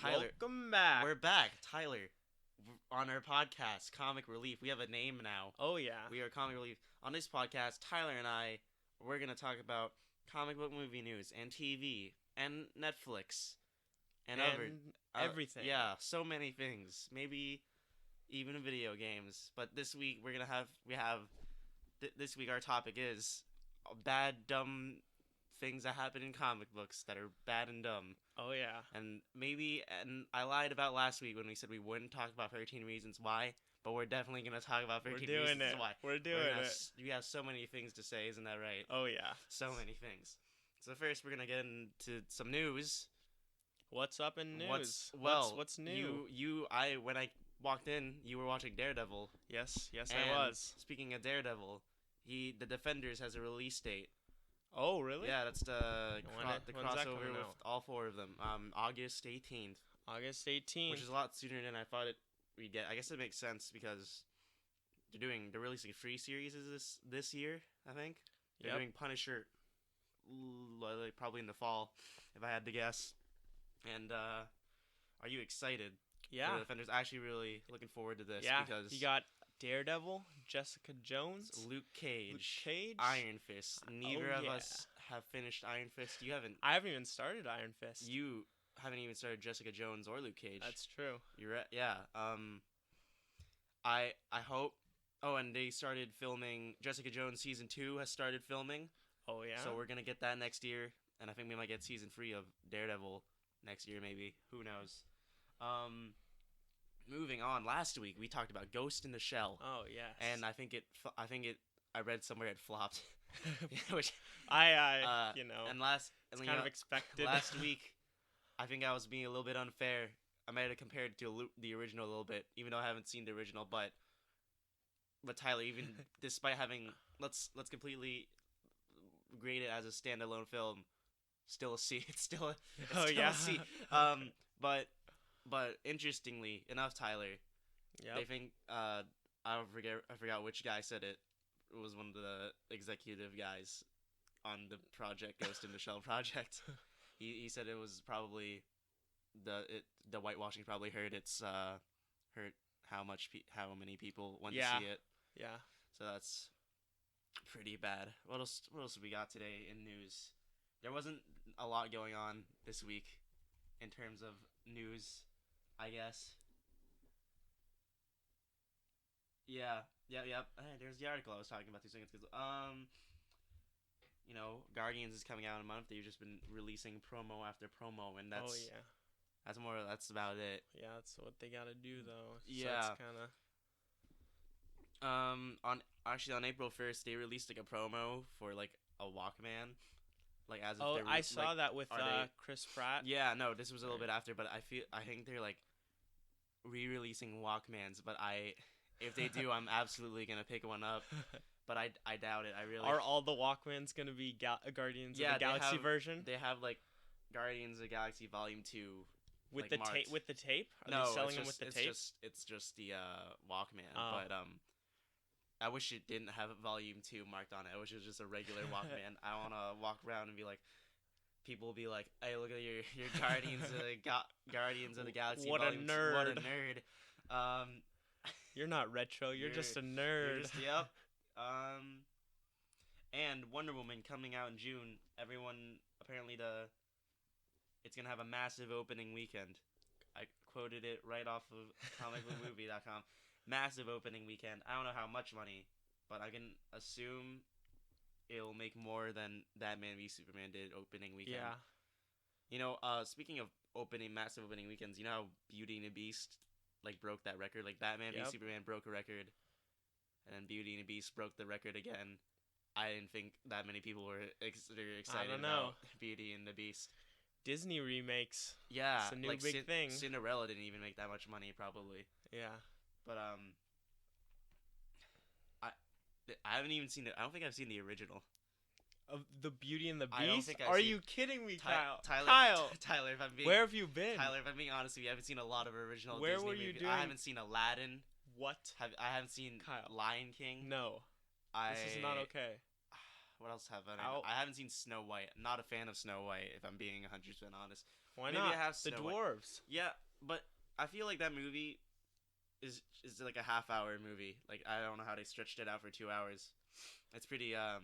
Tyler, Welcome back. we're back. Tyler, on our podcast, Comic Relief. We have a name now. Oh yeah. We are Comic Relief. On this podcast, Tyler and we're going to talk about comic book movie news and TV and Netflix and everything. Yeah, so many things. Maybe even video games. But this week this week our topic is bad, dumb things that happen in comic books that are bad and dumb. Oh yeah. And I lied about last week when we said we wouldn't talk about 13 Reasons Why, but we're definitely going to talk about 13 Reasons Why. We're doing it. We have so many things to say, isn't that right? Oh yeah. So many things. So first we're going to get into some news. What's up in news? What's new? When I walked in, you were watching Daredevil. Yes, And I was. Speaking of Daredevil, the Defenders has a release date. Oh, really? Yeah, that's the When's that crossover coming with out? all four of them. August 18th. August 18th. Which is a lot sooner than I thought we'd get. I guess it makes sense because they're releasing 3 series this year, I think. They're doing Punisher probably in the fall, if I had to guess. And are you excited? Yeah. For the Defenders? Actually really looking forward to this because you got Daredevil, Jessica Jones, Luke Cage, Iron Iron Fist. Neither of us have finished Iron Fist. You haven't. I haven't even started Iron Fist. You haven't even started Jessica Jones or Luke Cage. That's true. You're right. Yeah. I hope. Oh, and they started filming. Jessica Jones season 2 has started filming. Oh yeah. So we're gonna get that next year, and I think we might get season 3 of Daredevil next year, maybe. Who knows? Moving on. Last week we talked about Ghost in the Shell. Oh yes. And I read somewhere it flopped. Which you know. And it's kind of expected. Last week, I think I was being a little bit unfair. I might have compared it to the original a little bit, even though I haven't seen the original. But Tyler, even despite having let's completely grade it as a standalone film, still a C. It's still a C. But interestingly enough, Tyler, they think I forgot which guy said it. It was one of the executive guys on the project, Ghost in the Shell project. He said it was probably the whitewashing probably hurt how many people went to see it. Yeah. So that's pretty bad. What else we got today in news? There wasn't a lot going on this week in terms of news, I guess. Yeah. Hey, there's the article I was talking about 2 seconds ago. Guardians is coming out in a month. They've just been releasing promo after promo, and that's about it. Yeah, that's what they gotta do though. Yeah. So it's kinda... on April 1st, they released like a promo for like a Walkman, like as if Oh, they're I saw that with they- Chris Pratt. Yeah, no, this was a little bit after, but I think they're like re-releasing Walkmans, but if they do, I'm absolutely gonna pick one up. But I doubt it. I really. Are all the Walkmans gonna be Guardians of the Galaxy version? They have like Guardians of the Galaxy Volume 2 with the tape. With the tape? Are no, they selling them with the tape? It's just the Walkman. Oh. But I wish it didn't have Volume 2 marked on it. I wish it was just a regular Walkman. I wanna walk around and be like. People will be like, "Hey, look at your Guardians of the Guardians of the Galaxy." What Volume a nerd! What a nerd! You're not retro. You're just a nerd. Yep. And Wonder Woman coming out in June. Everyone apparently it's gonna have a massive opening weekend. I quoted it right off of comicbookmovie.com. Massive opening weekend. I don't know how much money, but I can assume it'll make more than Batman v Superman did opening weekend. Yeah. Speaking of massive opening weekends, you know how Beauty and the Beast broke that record? Like Batman v Superman broke a record, and then Beauty and the Beast broke the record again. I didn't think that many people were excited about Beauty and the Beast. Disney remakes. Yeah, it's a new big thing. Cinderella didn't even make that much money, probably. Yeah. But I haven't even seen it. I don't think I've seen the original. Of the Beauty and the I don't Beast? think I've Are seen- you kidding me, Kyle? Tyler, if I'm being Where have you been? Tyler, if I'm being honest with you, I haven't seen a lot of original Where Disney were you movies. doing- I haven't seen Aladdin. What? I haven't seen Kyle. Lion King. No. This is not okay. What else have I? Ow. I haven't seen Snow White. I'm not a fan of Snow White, if I'm being 100% honest. Why maybe not? I have The Snow White. dwarves. Yeah, but I feel like that movie is like a half-hour movie. Like I don't know how they stretched it out for 2 hours. It's pretty I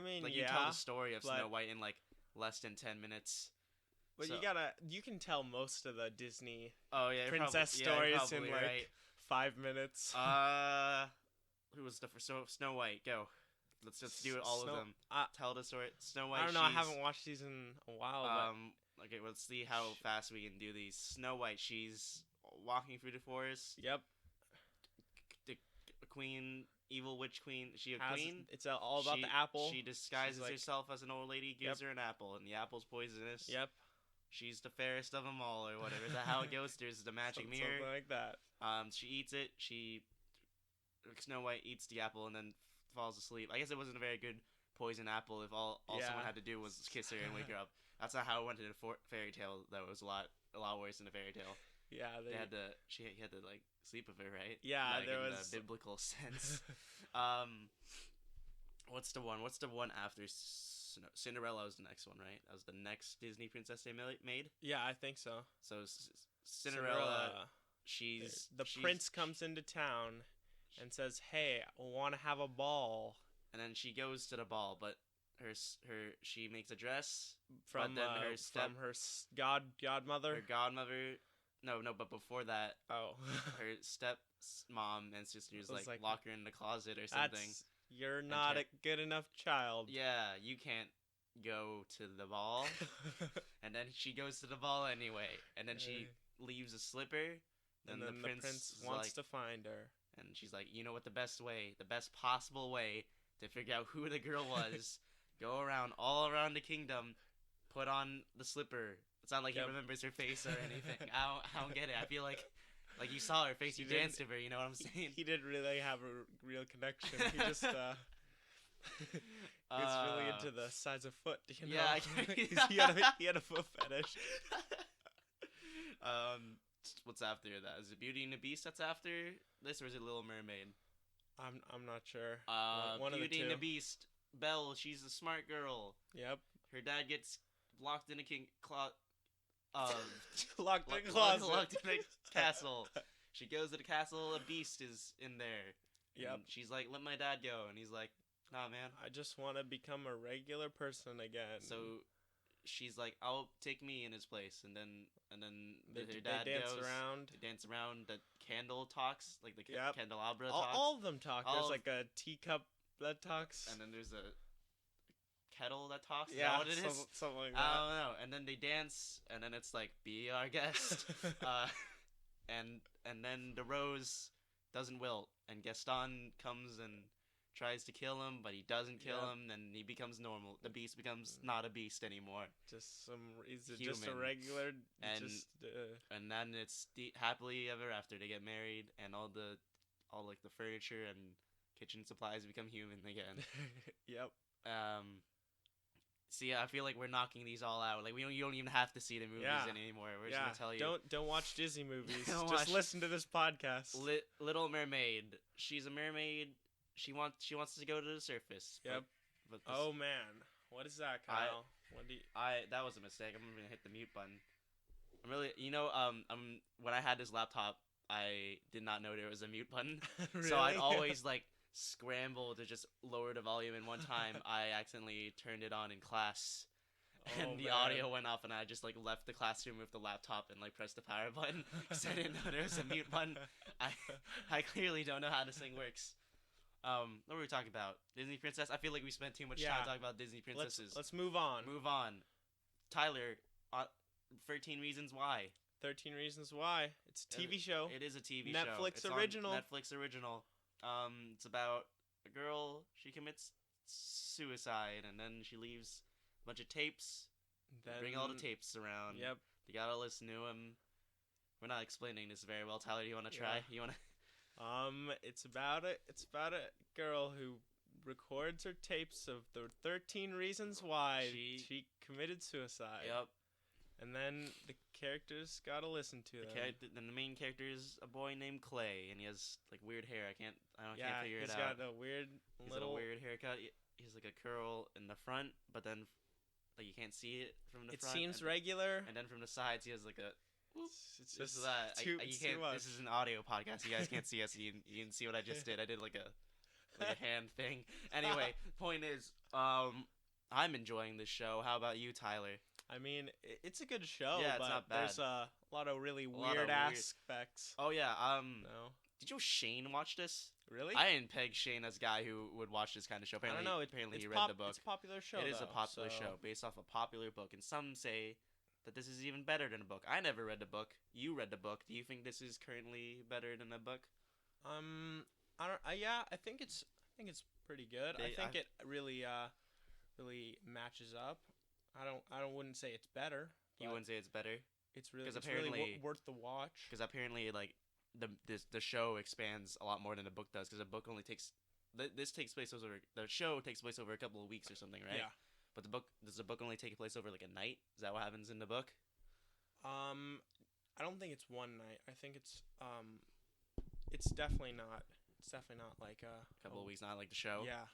mean, like yeah. you tell the story of but- Snow White in like less than 10 minutes. But So- you can tell most of the Disney Oh yeah, you're princess probably, stories in like right. 5 minutes. Who was the first? Snow White. Go. Let's just do it all of them. Tell the story. Snow White. I don't know. I haven't watched these in a while. Okay, let's see how fast we can do these. Snow White. She's walking through the forest. Yep. The queen, evil witch queen. Is she a queen? It's all about the apple. She disguises herself as an old lady, gives her an apple, and the apple's poisonous. Yep. She's the fairest of them all, or whatever. Is that how it goes? There's the magic mirror. Something like that. She eats it. Snow White eats the apple and then falls asleep. I guess it wasn't a very good poison apple if all someone had to do was kiss her and wake her up. That's not how it went in a fairy tale. That was a lot worse than a fairy tale. Yeah, he had to like sleep with her, right? Yeah, like, there in was the biblical sense. What's the one after Cinderella was the next one, right? That was the next Disney princess they made. Yeah, I think so. So Cinderella, the prince comes into town and says, "Hey, I want to have a ball." And then she goes to the ball, but she makes a dress from her godmother. Her godmother. No, but before that, her step mom and sisters like lock her in the closet or something. You're not a good enough child. Yeah, you can't go to the ball. And then she goes to the ball anyway, and then she leaves a slipper. Then the prince wants to find her. And she's like, you know what, the best possible way to figure out who the girl was, go around all around the kingdom, put on the slipper. It's not like he remembers her face or anything. I don't get it. I feel like you saw her face, you danced with her, you know what I'm saying? He didn't really have a real connection. He just he was really into the size of foot, you know? Yeah, he had a foot fetish. What's after that? Is it Beauty and the Beast that's after this, or is it Little Mermaid? I'm not sure. One Beauty and the Beast. Belle, she's a smart girl. Yep. Her dad gets locked in a locked in a closet. Locked in a castle. She goes to the castle. A beast is in there. Yep. And she's like, "Let my dad go," and he's like, "Nah, man. I just want to become a regular person again." So she's like, "I'll take me in his place," and then her dad they dance goes around. They dance around. The candle talks, like the candelabra talks. All of them talk. There's like a teacup that talks, and then there's a kettle that talks. Yeah, is that what it is? Something like that. I don't know. And then they dance, and then it's like, "Be our guest," and then the rose doesn't wilt, and Gaston comes and tries to kill him, but he doesn't kill him, and he becomes normal. The beast becomes not a beast anymore. Just a regular. And then it's happily ever after. They get married, and all the furniture and kitchen supplies become human again. Yep. See, I feel like we're knocking these all out. Like you don't even have to see the movies anymore. We're just gonna tell you. Don't watch Disney movies. Just listen to this podcast. Little Mermaid. She's a mermaid. She wants to go to the surface. Yep. But oh man, what is that, Kyle? That was a mistake. I'm gonna hit the mute button. I'm really, when I had this laptop, I did not know there was a mute button. Really? So I'd always scramble to just lower the volume, and one time I accidentally turned it on in class, and the audio went off, and I just left the classroom with the laptop and pressed the power button because I didn't know there was a mute button. I clearly don't know how this thing works. What were we talking about? Disney princess? I feel like we spent too much time talking about Disney princesses. Let's move on. Tyler, 13 Reasons Why. 13 Reasons Why. It's a TV show. It is a TV show. Netflix original. Netflix original. It's about a girl. She commits suicide, and then she leaves a bunch of tapes. Bring all the tapes around. Yep. You gotta listen to them. We're not explaining this very well. Tyler, do you want to try? You want to? It's about a girl who records her tapes of the 13 reasons why she committed suicide. Yep. And then the characters gotta listen to them. Then the main character is a boy named Clay, and he has weird hair. I can't figure it out. He's got a weird weird haircut. He's like a curl in the front, but then like you can't see it from the It front. seems regular. And then from the sides, he has like a. It's This just is too, you it's can't. too much. This is an audio podcast. You guys can't see us. You can see what I just did. I did like a hand thing. Anyway, point is, I'm enjoying this show. How about you, Tyler? I mean, it's a good show. Yeah, it's but not bad. There's a lot of really lot of weird weird- aspects. Oh yeah. No, Did you know Shane watch this? really? I didn't peg Shane as a guy who would watch this kind of show. I Apparently, don't know. apparently It's he read the book. It's a popular show. It is a though, popular so- show based off a popular book, and some say that this is even better than a book. I never read the book. You read the book. Do you think this is currently better than a book? I don't. Yeah, I think it's pretty good. I think it really matches up. I wouldn't say it's better. You wouldn't say it's better It's really 'cause it's really apparently- worth the watch. because apparently, like the show expands a lot more than the book does. Because the book only takes this takes place over the show takes place over a couple of weeks or something, right? Yeah. But does the book only take place over like a night? Is that what happens in the book? I don't think it's one night. I think it's definitely not. It's definitely not like a A couple of weeks, not like the show. Yeah.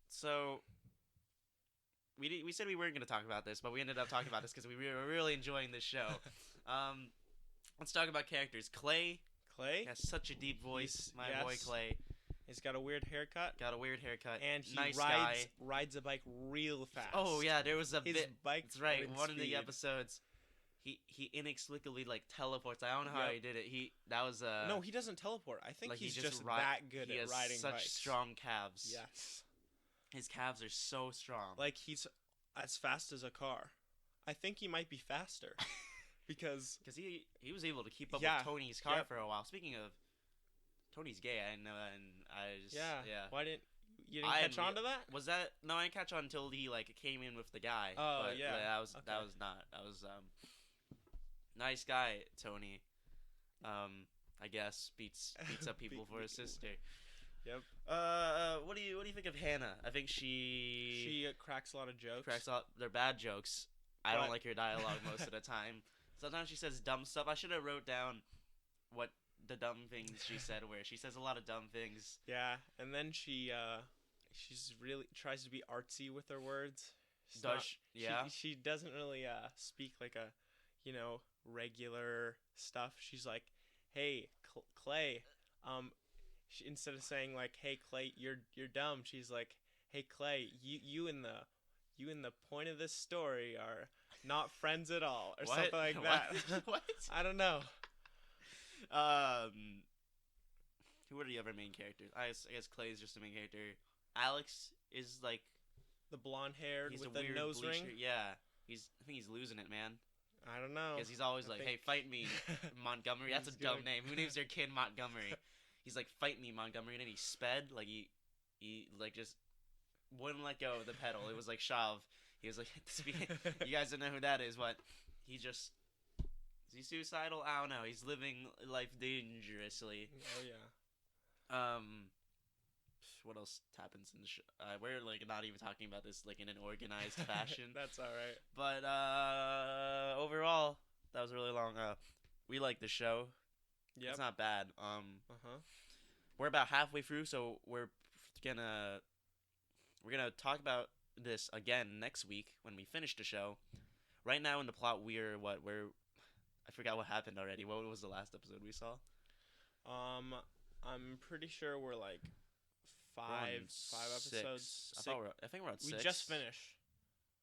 So we said we weren't going to talk about this, but we ended up talking about this because we were really enjoying this show. Let's talk about characters. Clay Clay. has such a deep voice. Yes. Boy Clay He's got a weird haircut. got a weird haircut. And he nice rides a bike real fast. Oh yeah, there was a His bit. bike's That's right. running One of the speed. episodes, he inexplicably like teleports. I don't know how Yep. he did it. That was No, he doesn't teleport. I think like he's he just ri- that good he at has riding such bikes. strong calves. Yes. His calves are so strong. Like he's as fast as a car. I think he might be faster. Because Because he was able to keep up Yeah. with Tony's car Yep. for a while. Speaking of, Tony's gay. I know, and I just yeah. Why didn't you didn't I catch am- on to that? Was that no? I didn't catch on until he like came in with the guy. Oh, but, yeah. that was Okay. nice guy, Tony. I guess beats up people for his sister. Yep. What do you think of Hannah? I think She cracks a lot of jokes. cracks out. They're bad jokes. I don't But- like her dialogue most of the time. Sometimes she says dumb stuff. I should have wrote down what the dumb things she said were. She says a lot of dumb things. Yeah, and then she's really tries to be artsy with her words. She's Does not- she- yeah? She doesn't really speak like a, regular stuff. She's like, "Hey, Clay," instead of saying like, "Hey, Clay, you're dumb," she's like, "Hey, Clay, you in the point of this story are not friends at all," or What? something like that. What? I don't know. Who are the other main characters? I guess Clay is just the main character. Alex is like The blonde haired he's with a the weird nose bleacher. ring. Yeah, I think he's losing it, man. I don't know. Because he's always I like, think- "Hey, fight me, Montgomery." That's a He's dumb gonna- name. Who names their kid Montgomery? He's like, "Fight me, Montgomery," and then he sped like he like just wouldn't let go of the pedal. It was like Shav. He was like, "You guys don't know who that is, but he just is he suicidal? I don't know. He's living life dangerously." Oh yeah. What else happens in the show? We're like not even talking about this like in an organized fashion. That's all right. But overall, that was really long. We like the show. Yep. It's not bad. Uh-huh. We're about halfway through, so we're gonna talk about this again next week when we finish the show. Right now in the plot, we're I forgot what happened already. What was the last episode we saw? I'm pretty sure we're like We're on five episodes. six. Six. I think we're on We 6. just finished.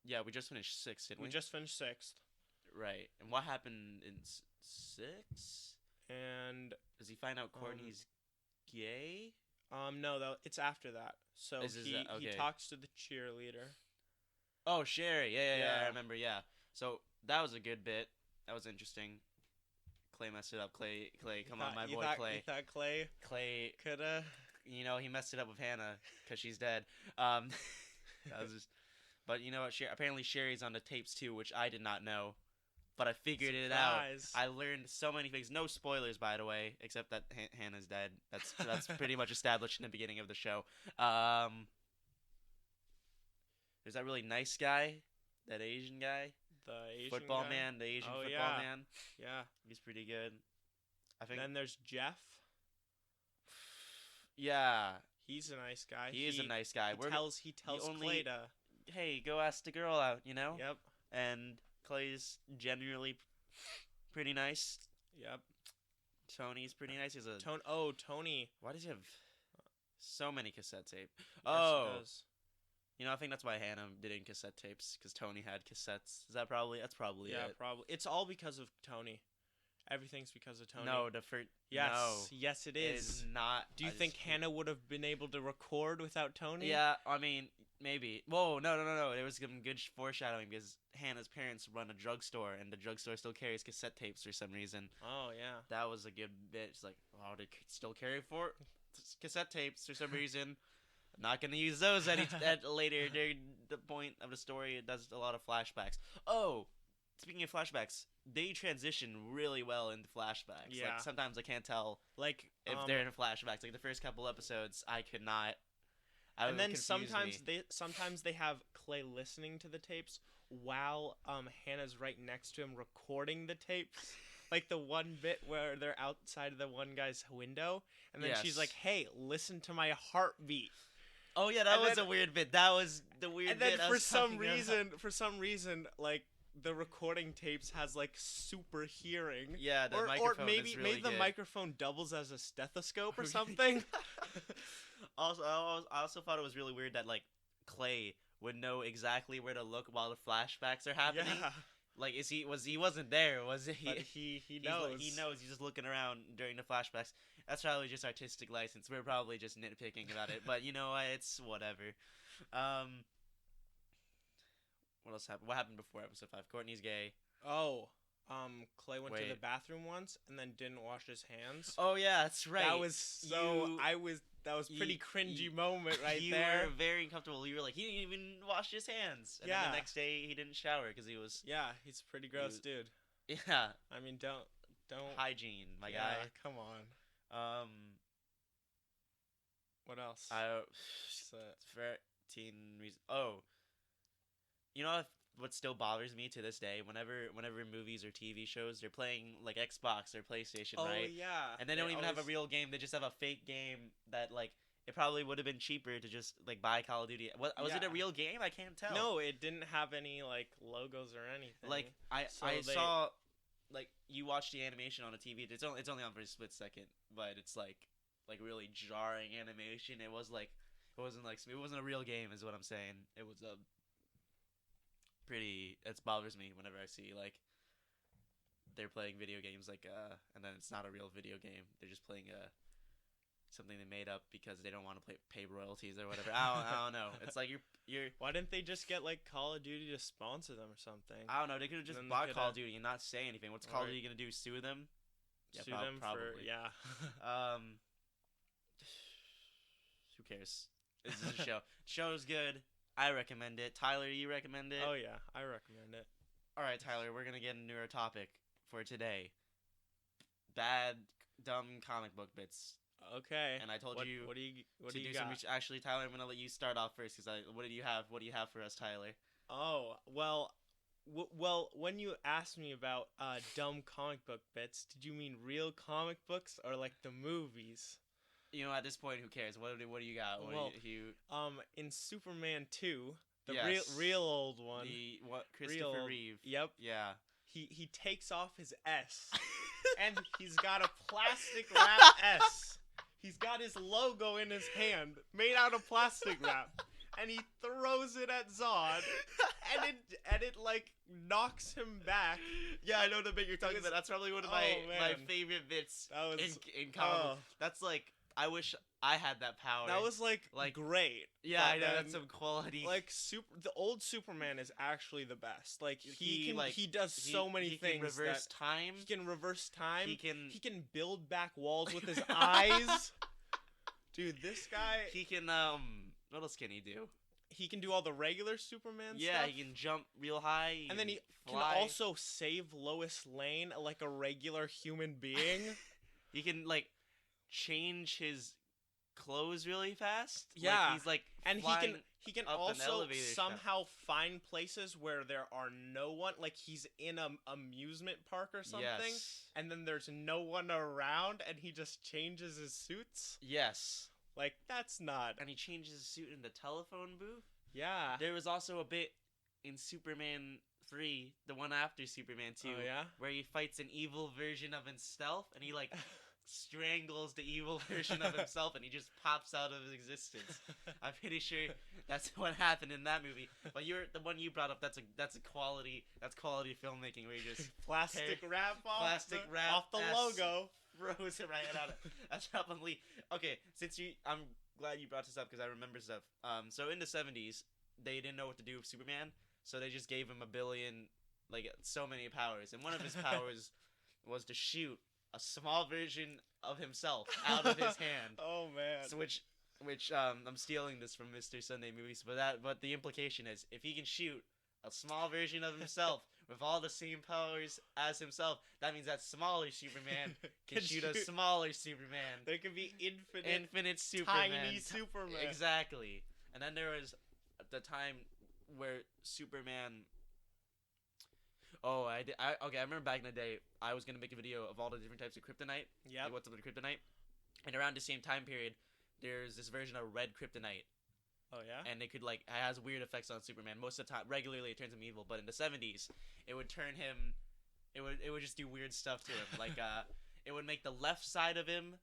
Yeah, we just finished 6, didn't we? We just finished 6th. Right. And what happened in 6? And Does he find out Courtney's gay? no, though it's after that. So Is he that- okay. he talks to the cheerleader. Oh, Sherry. Yeah, Yeah. I remember. Yeah. So that was a good bit. That was interesting. Clay messed it up. Clay, come on, my boy, Clay. You thought Clay Clay, coulda? he messed it up with Hannah because she's dead. That was just, but you know what? Apparently Sherry's on the tapes too, which I did not know. But I figured it out. Surprise. I learned so many things. No spoilers, by the way, except that Hannah's dead. That's pretty much established in the beginning of the show. There's that really nice guy, that Asian guy, The Asian football guy. man, the Asian Oh, football yeah. man. Yeah. He's pretty good. I think. Then there's Jeff. Yeah, He's a nice guy. he is a nice guy. He tells only- Clay to hey, go ask the girl out, you know? Yep. And Clay's generally pretty nice. Yep. Tony's pretty nice. He's a Tony. Why does he have so many cassette tape? Yes, Oh, he does. you know, I think that's why Hannah did it in cassette tapes, because Tony had cassettes. That's probably Yeah, it. probably. It's all because of Tony. Everything's because of Tony. No, the first. Yes. No, Yes, it it is. is not. Do you I think just- Hannah would have been able to record without Tony? Yeah, I mean, maybe. Whoa, no. There was some good foreshadowing because Hannah's parents run a drugstore, and the drugstore still carries cassette tapes for some reason. Oh, yeah. That was a good bit. It's like, oh, they still carry cassette tapes for some reason. I'm not gonna use those later during the point of the story. It does a lot of flashbacks. Oh, speaking of flashbacks, they transition really well into flashbacks. Yeah. Like, sometimes I can't tell Like, if they're in flashbacks. Like the first couple episodes, I could not. and then sometimes sometimes they have Clay listening to the tapes while Hannah's right next to him recording the tapes. Like the one bit where they're outside of the one guy's window, and then she's Yes. like, "Hey, listen to my heartbeat." Oh yeah, that and was then- a weird bit. That was the weird And then bit. I for was some talking about. reason, like the recording tapes has like super hearing. Yeah, the or microphone maybe is really maybe the good. microphone doubles as a stethoscope or something. Also, I also thought it was really weird that like Clay would know exactly where to look while the flashbacks are happening. Yeah, Like, he wasn't there, was he? but he He's knows. he knows. He's just looking around during the flashbacks. That's probably just artistic license. We're probably just nitpicking about it, but you know what? It's whatever. What else happened? What happened before episode 5? Courtney's gay. Oh, Clay went to the Wait. bathroom once and then didn't wash his hands. Oh yeah, that's right. That was so. You- That was pretty you- cringy moment right you there. were very uncomfortable. You were like, he didn't even wash his hands. And then Yeah. the next day he didn't shower because he was Yeah, he's a pretty gross You- dude. yeah I mean, don't. hygiene, my yeah, guy. come on. What else? So, for teen reason. Oh, you know what still bothers me to this day? Whenever movies or TV shows, they're playing like Xbox or PlayStation, oh right? yeah. And they don't even have a real game. They just have a fake game that like it probably would have been cheaper to just like buy Call of Duty. Was it a Yeah. real game? I can't tell. No, it didn't have any like logos or anything. Like I So I they- saw like you watch the animation on a TV. It's only on for a split second, but it's like really jarring animation. It wasn't like it wasn't a real game, is what I'm saying. It was a pretty. It bothers me whenever I see like they're playing video games and then it's not a real video game. They're just playing something they made up because they don't want to pay royalties or whatever. I don't know. It's like you're. Why didn't they just get like Call of Duty to sponsor them or something? I don't know. They could have just Then they bought coulda- Call of Duty and not say anything. What's Call of Right. Duty gonna do? Sue them? Yeah, Sue them probably. for yeah. Who cares? This is a show. Show's good. I recommend it. Tyler, you recommend it? Oh yeah, I recommend it. All right, Tyler. We're gonna get into our topic for today. Bad, dumb comic book bits. Okay. And I told what, you What do you What to do you do got? some research. Actually, Tyler, I'm gonna let you start off first because what do you have? What do you have for us, Tyler? Oh well. Well, when you asked me about dumb comic book bits, did you mean real comic books or like the movies? You know, at this point, who cares? What do you got? Well, do you in Superman 2, the Yes. real old one. Christopher real- Reeve? Yep. Yeah. He takes off his S and he's got a plastic wrap S. He's got his logo in his hand, made out of plastic wrap, and he throws it at Zod, and it like knocks him back. Yeah, I know the bit you're talking Because- about. That's probably one of oh, my man. favorite bits That was in comic oh. book. That's like I wish I had that power. that was like Like- great. yeah, but I know then, that's some quality. like the old Superman is actually the best. Like he does He- so many he things. Can reverse that time. he can reverse time. He can. He can build back walls with his eyes. Dude, this guy, He can. What else can he do? he can do all the regular Superman Yeah, stuff. he can jump real high. And then he fly. can also save Lois Lane like a regular human being. He can like change his clothes really fast. Yeah. Like, he's like And flying he can up an also elevator shaft. somehow find places where there are no one. Like he's in a amusement park or something. Yes. And then there's no one around and he just changes his suits. Yes. Like that's not. And he changes his suit in the telephone booth. Yeah. There was also a bit in Superman 3, the one after Superman 2, Oh yeah. where he fights an evil version of himself, and he like strangles the evil version of himself, and he just pops out of existence. I'm pretty sure that's what happened in that movie. But the one you brought up. That's quality filmmaking where you just Plastic wrap off the ass logo. Froze it right out of. That's probably okay. I'm glad you brought this up because I remember stuff. So in the 70s, they didn't know what to do with Superman, so they just gave him a billion, like so many powers, and one of his powers was to shoot a small version of himself out of his hand. Oh man. So which I'm stealing this from Mr. Sunday Movies, but the implication is if he can shoot a small version of himself with all the same powers as himself, that means that smaller Superman can shoot a smaller Superman. There can be infinite Superman. tiny Superman. Exactly. And then there was the time where Superman. Oh, I remember back in the day, I was gonna make a video of all the different types of kryptonite. Yeah. Like what's up with the kryptonite? And around the same time period, there's this version of red kryptonite. Oh yeah. And it could it has weird effects on Superman. Most of the time, regularly it turns him evil, but in the 70s, it would turn him. It would just do weird stuff to him. Like it would make the left side of him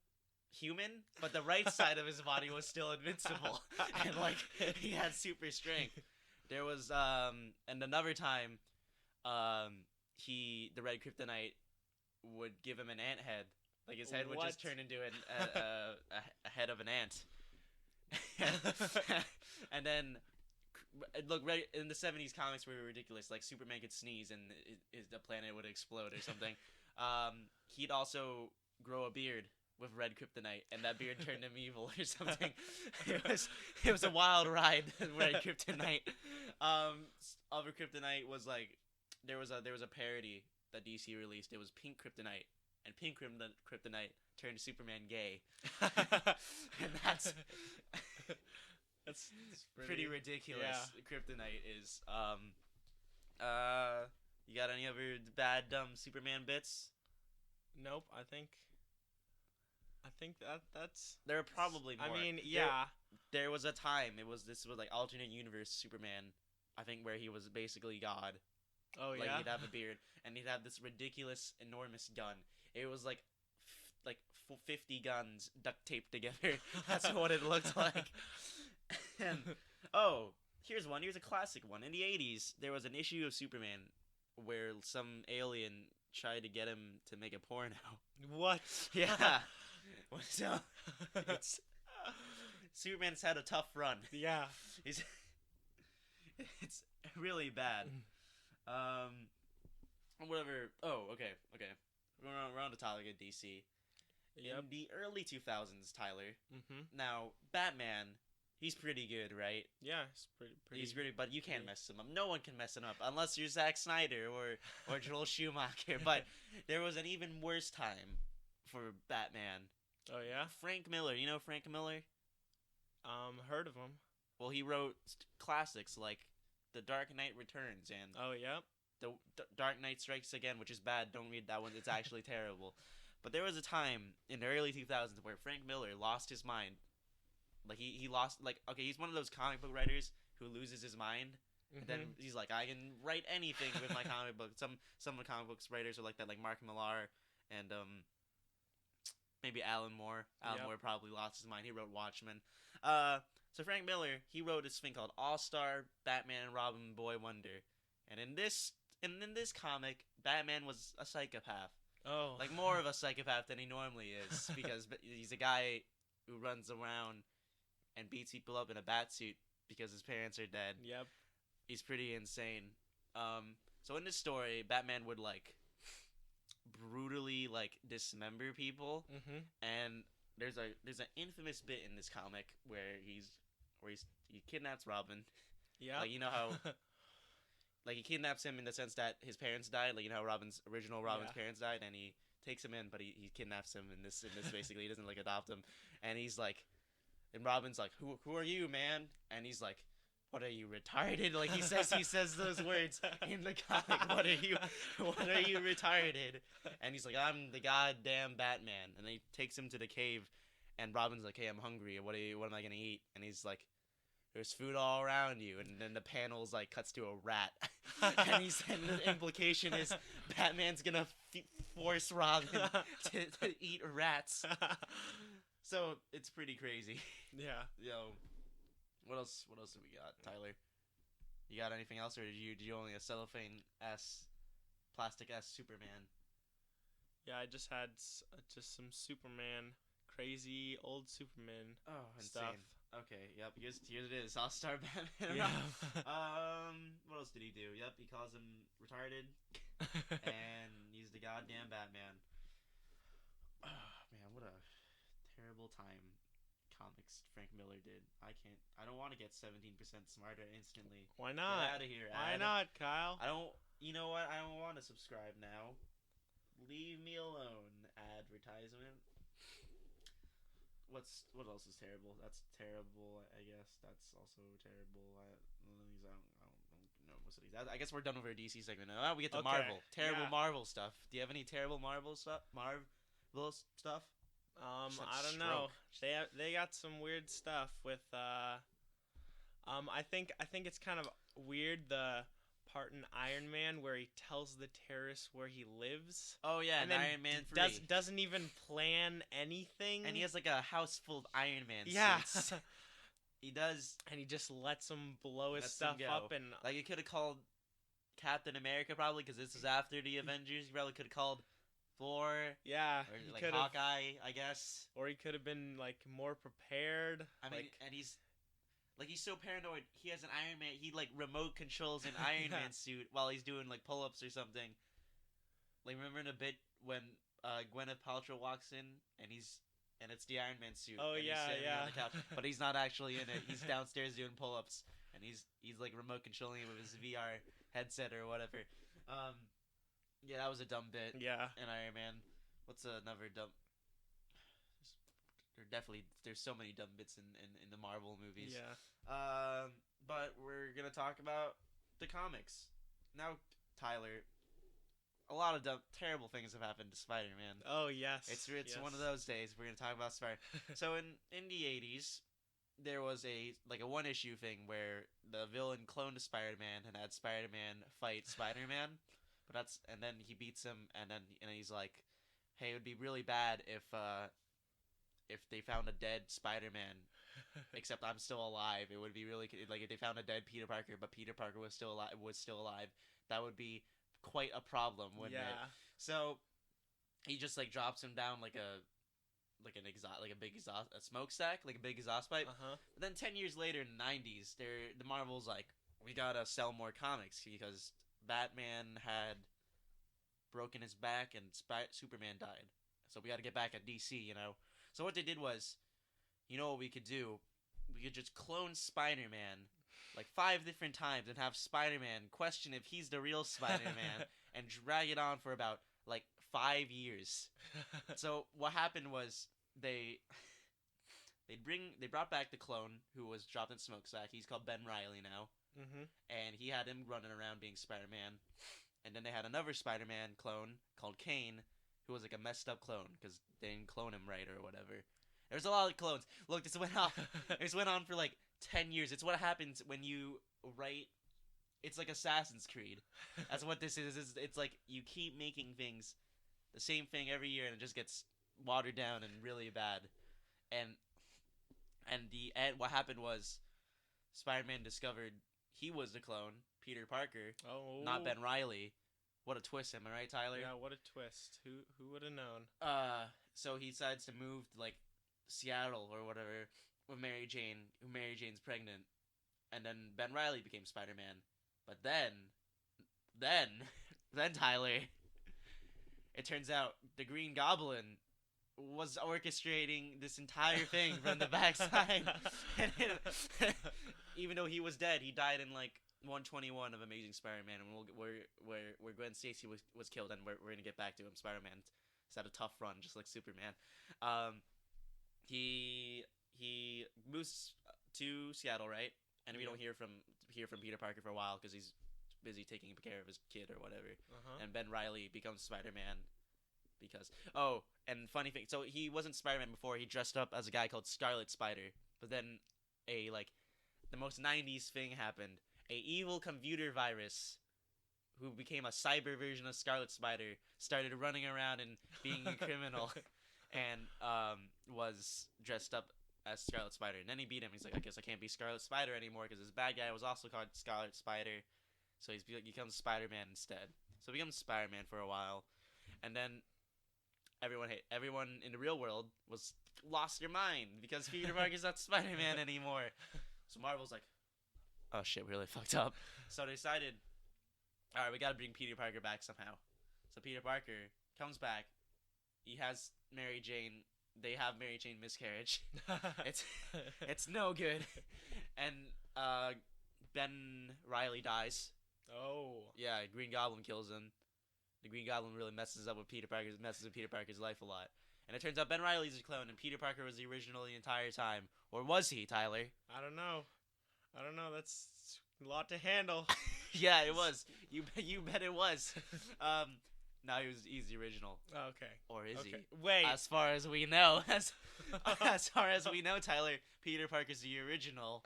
human, but the right side of his body was still invincible, and like he had super strength. There was and another time, the red kryptonite would give him an ant head. Like his head would just turn into a head of an ant. And then, look, right in the 70s, comics were ridiculous. Like Superman could sneeze and the planet would explode or something. He'd also grow a beard with red kryptonite, and that beard turned him evil or something. It was a wild ride. Red kryptonite. Other kryptonite was like there was a parody that DC released. It was pink kryptonite, and pink kryptonite turned Superman gay. And that's pretty ridiculous. Yeah. Kryptonite is. You got any other bad dumb Superman bits? Nope. I think that's. There are probably more. I mean, yeah. There was a time. This was like alternate universe Superman. I think where he was basically God. Oh like, yeah. He'd have a beard, and he'd have this ridiculous, enormous gun. It was like 50 guns duct taped together. That's what it looked like. And here's one. Here's a classic one. In the 80s, there was an issue of Superman where some alien tried to get him to make a porno. What? Yeah. So Superman's had a tough run. Yeah. It's really bad. Whatever. Oh, okay. We're on the topic of DC. Yep. In the early 2000s, Tyler. Mm-hmm. Now, Batman, he's pretty good, right? Yeah, he's pretty. He's pretty, but you can't mess him up. No one can mess him up unless you're Zack Snyder or Joel Schumacher. But there was an even worse time for Batman. Oh yeah. Frank Miller. You know Frank Miller? Heard of him. Well, he wrote classics like The Dark Knight Returns and Oh yeah. The Dark Knight Strikes Again, which is bad. Don't read that one. It's actually terrible. But there was a time in the early 2000s where Frank Miller lost his mind. Like he lost he's one of those comic book writers who loses his mind. Mm-hmm. And then he's like, I can write anything with my comic book. Some of the comic books writers are like that, like Mark Millar and maybe Alan Moore. Alan Moore probably lost his mind. He wrote Watchmen. So Frank Miller, he wrote this thing called All-Star Batman and Robin Boy Wonder. And in this comic, Batman was a psychopath. Oh. Like more of a psychopath than he normally is because he's a guy who runs around and beats people up in a bat suit because his parents are dead. Yep. He's pretty insane. So in this story, Batman would brutally dismember people. Mm-hmm. And there's an infamous bit in this comic where he kidnaps Robin. Yeah. Like, you know how he kidnaps him in the sense that his parents died. Like, you know how Robin's parents died, and he takes him in, but he kidnaps him in this basically. He doesn't adopt him, and he's like, and Robin's like, who are you, man? And he's like, what are you, retarded? Like he says those words in the comic. What are you retarded? And he's like, I'm the goddamn Batman. And then he takes him to the cave, and Robin's like, hey, I'm hungry. What am I gonna eat? And he's like, there's food all around you, and then the panels like cuts to a rat, and the implication is Batman's gonna force Robin to eat rats. So it's pretty crazy. Yeah. Yo, what else have we got, Tyler? You got anything else, or did you only a cellophane S, plastic S Superman? Yeah, I just had just some Superman, crazy old Superman stuff. Insane. Okay, yep. Here's it is. All-Star Batman. Yeah. What else did he do? Yep, he calls him retarded, and he's the goddamn Batman. Oh, man, what a terrible time comics Frank Miller did. I don't want to get 17% smarter instantly. Why not? Get out of here, Why not, Kyle? You know what? I don't want to subscribe now. Leave me alone, advertisement. What else is terrible? That's terrible, I guess. That's also terrible. I don't know most of these. I guess we're done with our DC segment now. We get to Marvel. Terrible Marvel stuff. Do you have any terrible Marvel stuff? Marvel stuff? I don't know. They got some weird stuff with I think it's kind of weird, the part in Iron Man where he tells the terrorists where he lives. Oh yeah, and then Iron Man 3 doesn't even plan anything. And he has like a house full of Iron Man suits. He does, and he just lets him blow his stuff up, and like he could have called Captain America probably, because this is after the Avengers. He probably could have called Thor. Yeah, or like Hawkeye, I guess. Or he could have been like more prepared. I mean, and he's so paranoid. He has an Iron Man. He like remote controls an Iron Man suit while he's doing like pull-ups or something. Like, remember in a bit when Gwyneth Paltrow walks in and it's the Iron Man suit. Oh, and yeah, he's sitting yeah. on the couch, but he's not actually in it. He's downstairs doing pull-ups, and he's like remote controlling it with his VR headset or whatever. Yeah, that was a dumb bit. Yeah. In Iron Man. What's another dumb? There's so many dumb bits in the Marvel movies. Yeah. But we're gonna talk about the comics now, Tyler. A lot of terrible things have happened to Spider-Man. Oh yes. It's one of those days. We're gonna talk about Spider. So in the 80s, there was a one-issue thing where the villain cloned Spider-Man and had Spider-Man fight Spider-Man, and then he beats him, and he's like, "Hey, it would be really bad if they found a dead Spider-Man, except I'm still alive. It would be really like if they found a dead Peter Parker, but Peter Parker was still alive. That would be quite a problem, wouldn't it?" So he just like drops him down like a smokestack, like a big exhaust pipe. But then 10 years later, in the 90s, the Marvel's like, we gotta sell more comics because Batman had broken his back and Superman died, so we gotta get back at DC, you know. So what they did was, you know what we could do? We could just clone Spider-Man like 5 different times and have Spider-Man question if he's the real Spider-Man and drag it on for about like 5 years. So what happened was they brought back the clone who was dropped in smokestack. He's called Ben Reilly now. And he had him running around being Spider-Man. And then they had another Spider-Man clone called Kane, who was like a messed up clone because they didn't clone him right or whatever. There's a lot of clones. Look, this went on for like 10 years. It's what happens when you write. It's like Assassin's Creed. That's what this is. It's like you keep making things the same thing every year, and it just gets watered down and really bad. And what happened was Spider-Man discovered he was the clone, Peter Parker, not Ben Reilly. What a twist, am I right, Tyler? Yeah, what a twist. Who would have known? So he decides to move to like Seattle or whatever with Mary Jane. Mary Jane's pregnant, and then Ben Reilly became Spider-Man. But then Tyler, it turns out the Green Goblin was orchestrating this entire thing from the backside. And even though he was dead, he died in like 121 of Amazing Spider-Man, and where Gwen Stacy was killed, and we're gonna get back to him. Spider-Man has had a tough run, just like Superman. He moves to Seattle, right? And we don't hear from Peter Parker for a while because he's busy taking care of his kid or whatever. And Ben Reilly becomes Spider-Man because and funny thing, so he wasn't Spider-Man before. He dressed up as a guy called Scarlet Spider, but then a the most 90s thing happened. A evil computer virus who became a cyber version of Scarlet Spider started running around and being a criminal and was dressed up as Scarlet Spider. And then he beat him. He's like, I guess I can't be Scarlet Spider anymore because this bad guy was also called Scarlet Spider. So he becomes Spider-Man instead. So he becomes Spider-Man for a while. And then everyone in the real world was lost their mind because Peter Parker's not Spider-Man anymore. So Marvel's like, oh shit, we really fucked up. So they decided, alright, we gotta bring Peter Parker back somehow. So Peter Parker comes back. He has Mary Jane. They have Mary Jane miscarriage. It's no good. And Ben Reilly dies. Oh. Yeah, Green Goblin kills him. The Green Goblin really messes with Peter Parker's life a lot. And it turns out Ben Reilly's a clone, and Peter Parker was the original the entire time. Or was he, Tyler? I don't know. That's a lot to handle. Yeah, it was. You bet it was. No, he's the original. Okay. Or is he? Wait. As far as we know, as far as we know, Tyler, Peter Parker's the original.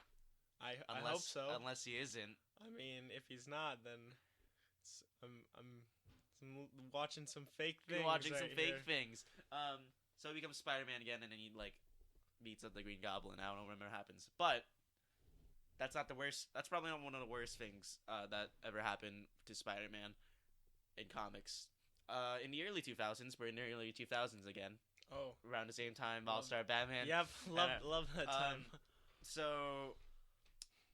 I hope so. Unless he isn't. I mean, if he's not, then I'm watching some fake things. Fake things. So he becomes Spider-Man again, and then he beats up the Green Goblin. I don't remember what happens, but that's not the worst. That's probably not one of the worst things that ever happened to Spider-Man in comics. In the early 2000s, we're in the early 2000s again. Oh, around the same time, All-Star Batman. Yep, love that time. So,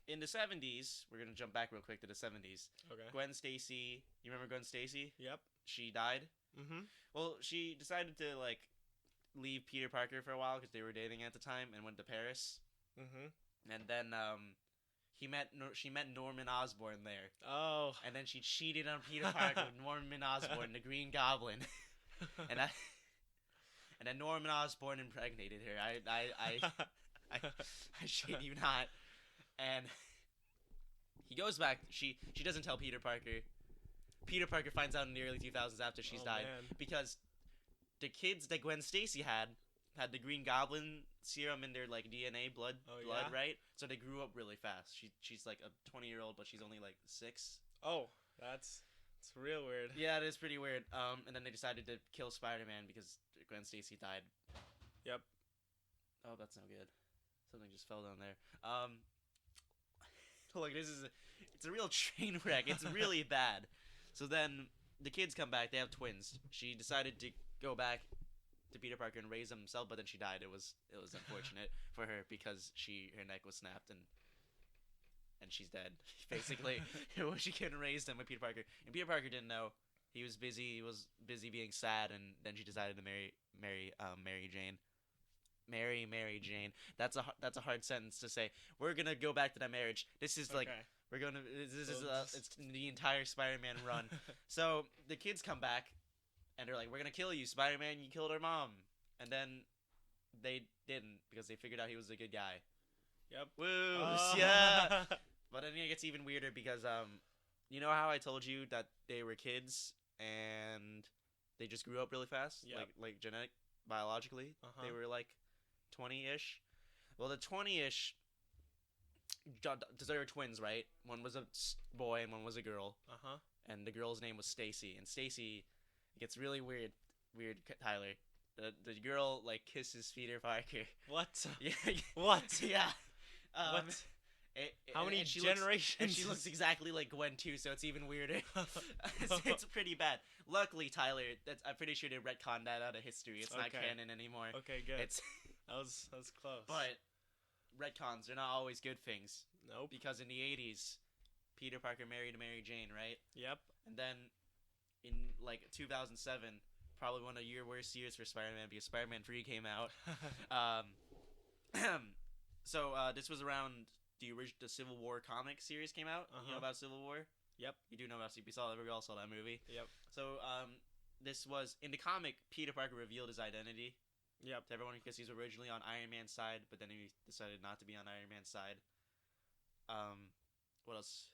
in the 70s, we're gonna jump back real quick to the 70s. Okay. Gwen Stacy, you remember Gwen Stacy? Yep. She died. Mm-hmm. Well, she decided to leave Peter Parker for a while because they were dating at the time, and went to Paris. Mm-hmm. And then she met Norman Osborn there. Oh. And then she cheated on Peter Parker with Norman Osborn, the Green Goblin. and then Norman Osborn impregnated her. I shit you not. And he goes back. She doesn't tell Peter Parker. Peter Parker finds out in the early 2000s after she's died. Man. Because the kids that Gwen Stacy had the Green Goblin serum in their DNA blood, yeah? right? So they grew up really fast. She's like a 20-year-old, but she's only 6. Oh, that's real weird. Yeah, it is pretty weird. And then they decided to kill Spider-Man because Gwen Stacy died. Yep. Oh, that's no good. Something just fell down there. Look, it's a real train wreck. It's really bad. So then the kids come back. They have twins. She decided to go back to Peter Parker and raise them himself, but then she died. It was unfortunate for her because her neck was snapped and she's dead basically. She couldn't raise them with Peter Parker, and Peter Parker didn't know. He was busy. He was busy being sad, and then she decided to marry Mary Jane. Mary Jane. That's a hard sentence to say. We're gonna go back to that marriage. This is okay. It's the entire Spider-Man run. So the kids come back, and they're like, "We're gonna kill you, Spider-Man. You killed our mom." And then they didn't because they figured out he was a good guy. Yep. Woo! Yeah. But then it gets even weirder because you know how I told you that they were kids and they just grew up really fast, yep. like biologically, they were 20-ish. Well, the 20-ish, because they were twins, right? One was a boy and one was a girl. And the girl's name was Stacy. And Stacy, it gets really weird, Tyler. The girl kisses Peter Parker. What? Yeah. What? Yeah. What? How many generations? And she looks exactly like Gwen too, so it's even weirder. It's pretty bad. Luckily, Tyler, I'm pretty sure they retconned that out of history. It's not canon anymore. Okay, good. That was close. But retcons, they're not always good things. Nope. Because in the 80s, Peter Parker married Mary Jane, right? Yep. And then in 2007, probably one of your worst years for Spider-Man because Spider-Man 3 came out. So this was around the Civil War comic series came out. You know about Civil War? Yep. You do know about we all saw that movie. Yep. So this was in the comic. Peter Parker revealed his identity. Yep. To everyone because he was originally on Iron Man's side, but then he decided not to be on Iron Man's side. What else?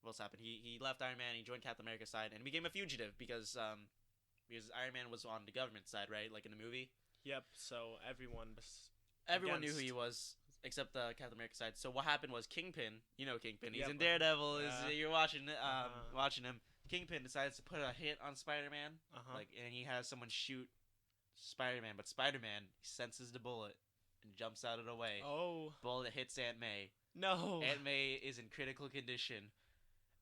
What else happened? He left Iron Man. He joined Captain America's side and became a fugitive because Iron Man was on the government side, right? Like in the movie. Yep. So everyone knew who he was. except the Captain America side. So what happened was Kingpin, you know Kingpin, he's Yep. in Daredevil. Yeah. You're watching watching him. Kingpin decides to put a hit on Spider-Man, and he has someone shoot Spider-Man, but Spider-Man senses the bullet and jumps out of the way. Oh. Bullet hits Aunt May. No. Aunt May is in critical condition,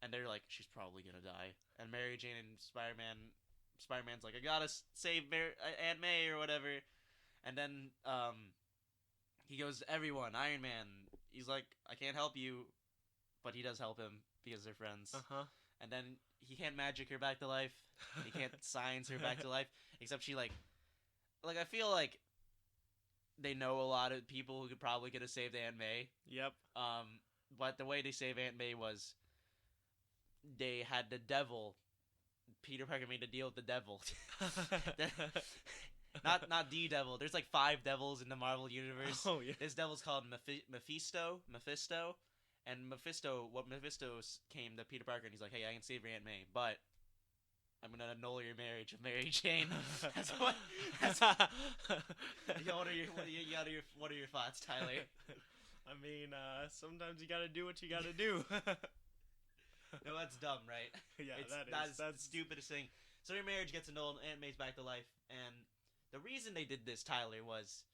and they're like, she's probably gonna die. And Mary Jane and Spider-Man's like, I gotta save Aunt May or whatever. And then he goes to everyone. Iron Man, he's like, I can't help you, but he does help him because they're friends. And then he can't magic her back to life. He can't science her back to life. Except she like I feel like they know a lot of people who could have saved Aunt May. Yep. But the way they save Aunt May was they had the devil. Peter Parker made a deal with the devil. Not the devil. There's like 5 devils in the Marvel universe. Oh yeah. This devil's called Mephisto. And Mephisto came to Peter Parker and he's like, hey, I can save your Aunt May, but I'm gonna annul your marriage with Mary Jane. What are your thoughts, Tyler? I mean, sometimes you gotta do what you gotta do. No, that's dumb, right? Yeah, that's the stupidest thing. So your marriage gets annulled, Aunt May's back to life, and the reason they did this, Tyler, was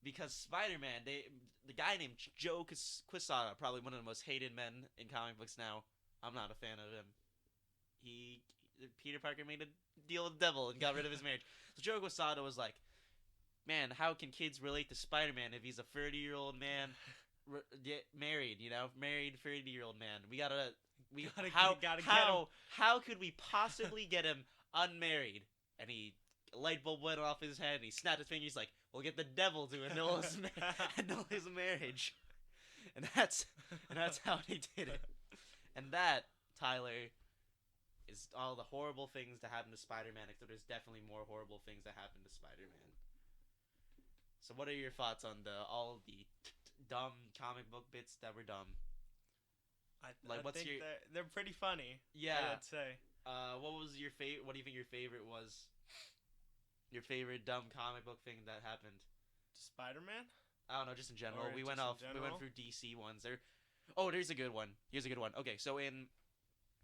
because Spider-Man, the guy named Joe Quesada, probably one of the most hated men in comic books now. I'm not a fan of him. Peter Parker made a deal with the devil and got rid of his marriage. So Joe Quesada was like, man, how can kids relate to Spider-Man if he's a 30-year-old man married, married 30-year-old man? How could we possibly get him unmarried? And a light bulb went off his head and he snapped his finger. He's like, we'll get the devil to annul his marriage. And that's how they did it. And that, Tyler, is all the horrible things that happen to Spider-Man, except there's definitely more horrible things that happen to Spider-Man. So what are your thoughts on all the dumb comic book bits that were dumb? I think they're pretty funny. Yeah. I'd say. What was your favorite? What do you think your favorite was? Your favorite dumb comic book thing that happened? Spider-Man? I don't know, just in general. Or We just went in general? through DC ones. There's a good one. Here's a good one. Okay, so in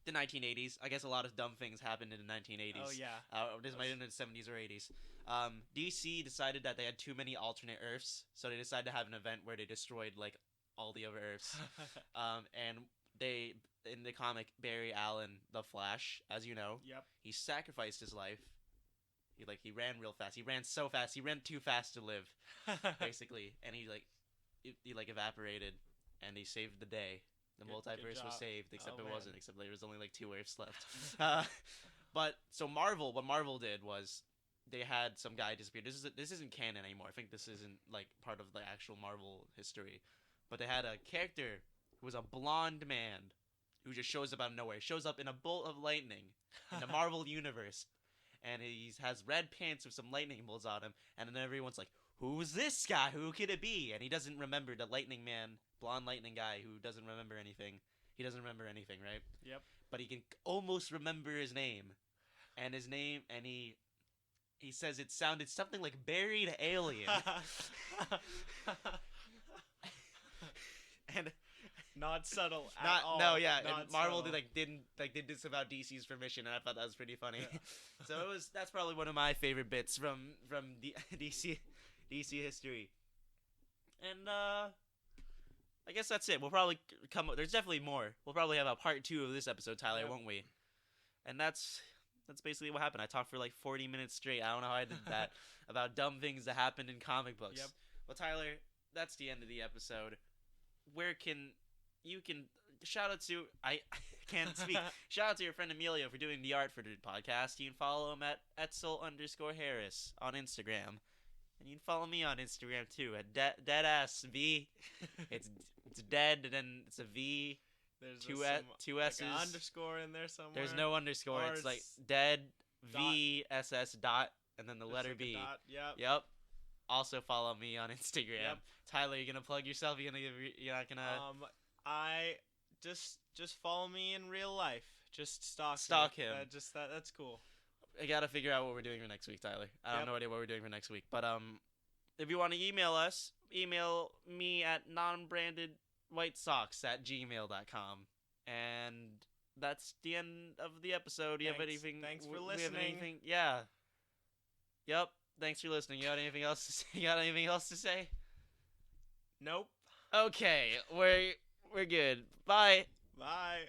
the 1980s, I guess a lot of dumb things happened in the 1980s. Oh yeah. This might have been in the 70s or 80s. DC decided that they had too many alternate Earths, so they decided to have an event where they destroyed like all the other Earths. And they, in the comic, Barry Allen, the Flash, as you know, Yep. he sacrificed his life. He ran real fast. He ran so fast. He ran too fast to live, basically. And he evaporated, and he saved the day. The multiverse was saved, except it wasn't. Except there was only like 2 Earths left. But so what Marvel did was they had some guy disappear. This isn't canon anymore. I think this isn't like part of the actual Marvel history. But they had a character who was a blonde man who just shows up out of nowhere. Shows up in a bolt of lightning in the Marvel universe. And he has red pants with some lightning bolts on him. And then everyone's like, who's this guy? Who could it be? And he doesn't remember the lightning man, blonde lightning guy who doesn't remember anything. He doesn't remember anything, right? Yep. But he can almost remember his name. And he says it sounded something like Buried Alien. And not subtle at all. No, yeah. Not And Marvel subtle. did this without DC's permission, and I thought that was pretty funny. Yeah. So that's probably one of my favorite bits from DC history. And I guess that's it. We'll probably there's definitely more. We'll probably have a part 2 of this episode, Tyler, won't we? And that's basically what happened. I talked for like 40 minutes straight. I don't know how I did that about dumb things that happened in comic books. Yep. Well, Tyler, that's the end of the episode. Where can shout out to I can't speak. Shout out to your friend Emilio for doing the art for the podcast. You can follow him at Etzel_Harris on Instagram. And you can follow me on Instagram too at deadassv. It's dead and then it's a V. There's two S's. Like an underscore in there somewhere. There's no underscore. Or It's like dead dot. VSS dot and then the There's letter like a B. dot, Yep. Yep. Also follow me on Instagram. Yep. Tyler, you gonna plug yourself? You're not gonna. I just follow me in real life. Just Stalk him. That's cool. I gotta figure out what we're doing for next week, Tyler. I have Yep. no idea what we're doing for next week, but if you want to email us, email me at nonbrandedwhitesocks@gmail.com. And that's the end of the episode. Do you have anything? Thanks for We listening. have anything? Yeah. Yep. Thanks for listening. You got anything else to say? You got anything else to say? Nope. Okay, we're good. Bye. Bye.